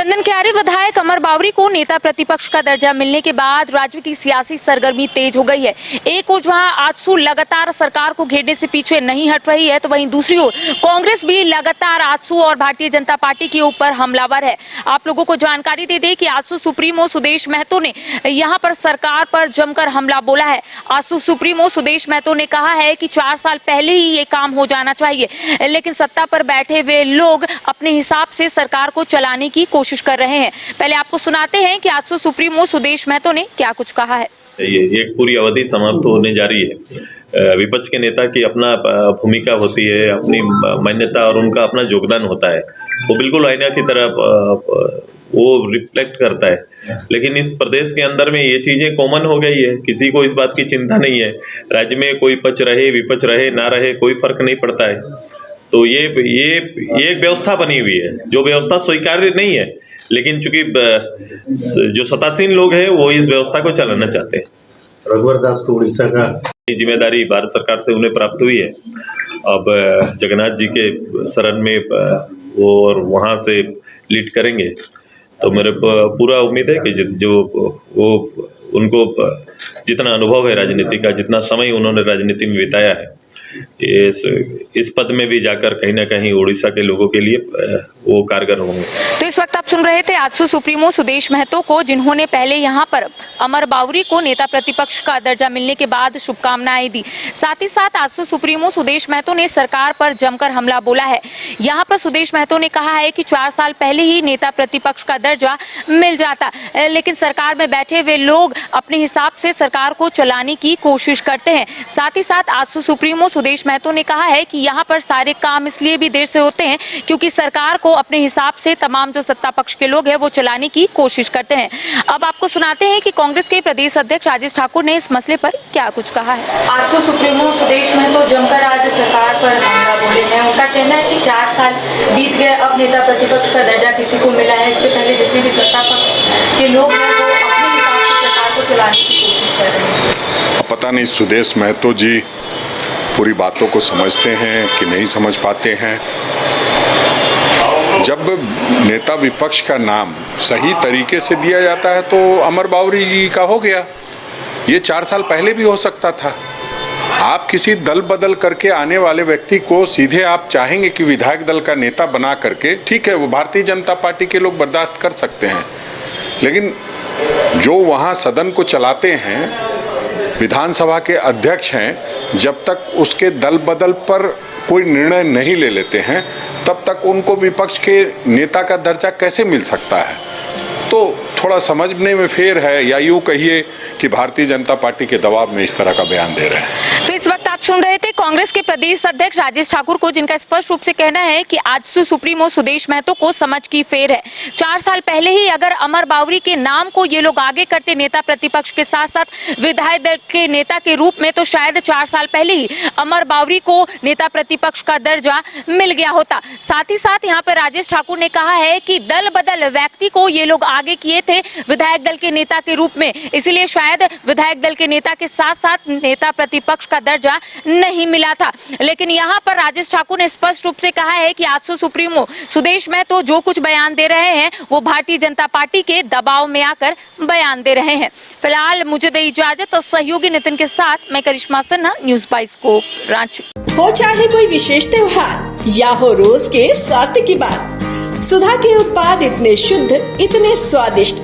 चंदन क्यारी विधायक अमर बावरी को नेता प्रतिपक्ष का दर्जा मिलने के बाद राज्य की सियासी सरगर्मी तेज हो गई है। एक ओर जहां आजसू लगातार सरकार को घेरने से पीछे नहीं हट रही है, तो वहीं दूसरी ओर कांग्रेस भी लगातार आजसू और भारतीय जनता पार्टी के ऊपर हमलावर है। आप लोगों को जानकारी दे दें कि आजसू सुप्रीमो सुदेश महतो ने यहां पर सरकार पर जमकर हमला बोला है। आजसू सुप्रीमो सुदेश महतो ने कहा है कि 4 साल पहले ही ये काम हो जाना चाहिए, लेकिन सत्ता पर बैठे हुए लोग अपने हिसाब से सरकार को चलाने की कोशिश कर रहे हैं। पहले आपको सुनाते हैं कि आजसू सुप्रीमो सुदेश महतो ने क्या कुछ कहा है। ये एक पूरी अवधि समाप्त होने जा रही है। विपक्ष के नेता की अपना भूमिका होती है, अपनी मान्यता और उनका अपना योगदान होता है। वो बिल्कुल आईना की तरह वो रिफ्लेक्ट करता है। लेकिन इस प्रदेश के अंदर में ये चीजें कॉमन हो गई है, किसी को इस बात की चिंता नहीं है। राज्य में कोई पक्ष रहे विपक्ष रहे ना रहे कोई फर्क नहीं पड़ता है। तो ये एक व्यवस्था बनी हुई है जो व्यवस्था स्वीकार्य नहीं है, लेकिन चूंकि जो सत्तासीन लोग हैं वो इस व्यवस्था को चलाना चाहते हैं। रघुवर दास को उड़ीसा का जिम्मेदारी भारत सरकार से उन्हें प्राप्त हुई है। अब जगन्नाथ जी के शरण में वो और वहां से लीड करेंगे, तो मेरे पूरा उम्मीद है कि जो वो उनको जितना अनुभव है राजनीति का, जितना समय उन्होंने राजनीति में बिताया है, इस पद में भी जाकर कहीं ना कहीं उड़ीसा के लोगों के लिए वो कारगर होंगे। तो इस वक्त आप सुन रहे थे आजसू सुप्रीमो सुदेश महतो को, जिन्होंने पहले यहां पर अमर बावरी को नेता प्रतिपक्ष का दर्जा मिलने के बाद शुभकामनाएं दी। साथ ही साथ आजसू सुप्रीमो सुदेश महतो ने सरकार पर जमकर हमला बोला है। यहां पर सुदेश महतो ने कहा है कि 4 साल पहले ही नेता प्रतिपक्ष का दर्जा मिल जाता, लेकिन सरकार में बैठे हुए लोग अपने हिसाब से सरकार को चलाने की कोशिश करते हैं। साथ ही साथ आजसू सुप्रीमो सुदेश महतो ने कहा है कि यहाँ पर सारे काम इसलिए भी देर से होते हैं क्योंकि सरकार को अपने हिसाब से तमाम जो सत्ता पक्ष के लोग हैं वो चलाने की कोशिश करते हैं। अब आपको सुनाते हैं कि कांग्रेस के प्रदेश अध्यक्ष राजेश ठाकुर ने इस मसले पर क्या कुछ कहा है। आजसू सुप्रीमो सुदेश महतो जमकर आज सरकार पर हमला बोले हैं। उनका कहना है कि 4 साल बीत गए, अब नेता प्रतिपक्ष का दर्जा किसी को मिला है। इससे पहले जितने भी सत्ता पक्ष के लोग हैं वो अपने हिसाब से सरकार को चलाने की कोशिश कर रहे हैं। पता नहीं सुदेश महतो जी पूरी बातों को समझते हैं कि नहीं समझ पाते हैं। जब नेता विपक्ष का नाम सही तरीके से दिया जाता है तो अमर बावरी जी का हो गया। ये 4 साल पहले भी हो सकता था। आप किसी दल बदल करके आने वाले व्यक्ति को सीधे आप चाहेंगे कि विधायक दल का नेता बना करके, ठीक है वो भारतीय जनता पार्टी के लोग बर्दाश्त कर सकते हैं, लेकिन जो वहाँ सदन को चलाते हैं, विधानसभा के अध्यक्ष हैं, जब तक उसके दल बदल पर कोई निर्णय नहीं ले लेते हैं तब तक उनको विपक्ष के नेता का दर्जा कैसे मिल सकता है। तो थोड़ा समझने में फेर है, या यूँ कहिए कि भारतीय जनता पार्टी के दबाव में इस तरह का बयान दे रहे हैं। तो इस वक्त आप सुन रहे थे कांग्रेस के प्रदेश अध्यक्ष राजेश ठाकुर को, जिनका स्पष्ट रूप से कहना है कि आजसू सुप्रीमो सुदेश महतो को समझ की फेर है। 4 साल पहले ही अगर अमर बावरी के नाम को ये लोग आगे करते नेता प्रतिपक्ष के साथ साथ विधायक दल के नेता के रूप में, तो शायद 4 साल पहले ही अमर बावरी को नेता प्रतिपक्ष का दर्जा मिल गया होता। साथ ही साथ यहाँ पर राजेश ठाकुर ने कहा है कि दल बदल व्यक्ति को ये लोग आगे किए थे विधायक दल के नेता के रूप में, इसलिए शायद विधायक दल के नेता के साथ साथ नेता प्रतिपक्ष का दर्जा नहीं मिला था। लेकिन यहाँ पर राजेश ठाकुर ने स्पष्ट रूप से कहा है कि आजसू सुप्रीमो सुदेश महतो जो कुछ बयान दे रहे हैं वो भारतीय जनता पार्टी के दबाव में आकर बयान दे रहे हैं। फिलहाल मुझे दे इजाजत, और सहयोगी नितिन के साथ मैं करिश्मा सिन्हा, न्यूज़ बाइस्कोप, रांची। हो चाहे कोई विशेष त्योहार या हो रोज के स्वास्थ्य की बात, सुधा के उत्पाद इतने शुद्ध, इतने स्वादिष्ट,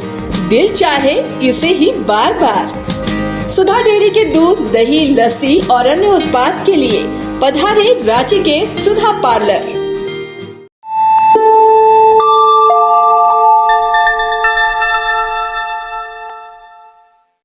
दिल चाहे इसे ही बार बार। सुधा डेयरी के दूध, दही, लस्सी और अन्य उत्पाद के लिए पधारे रांची के सुधा पार्लर।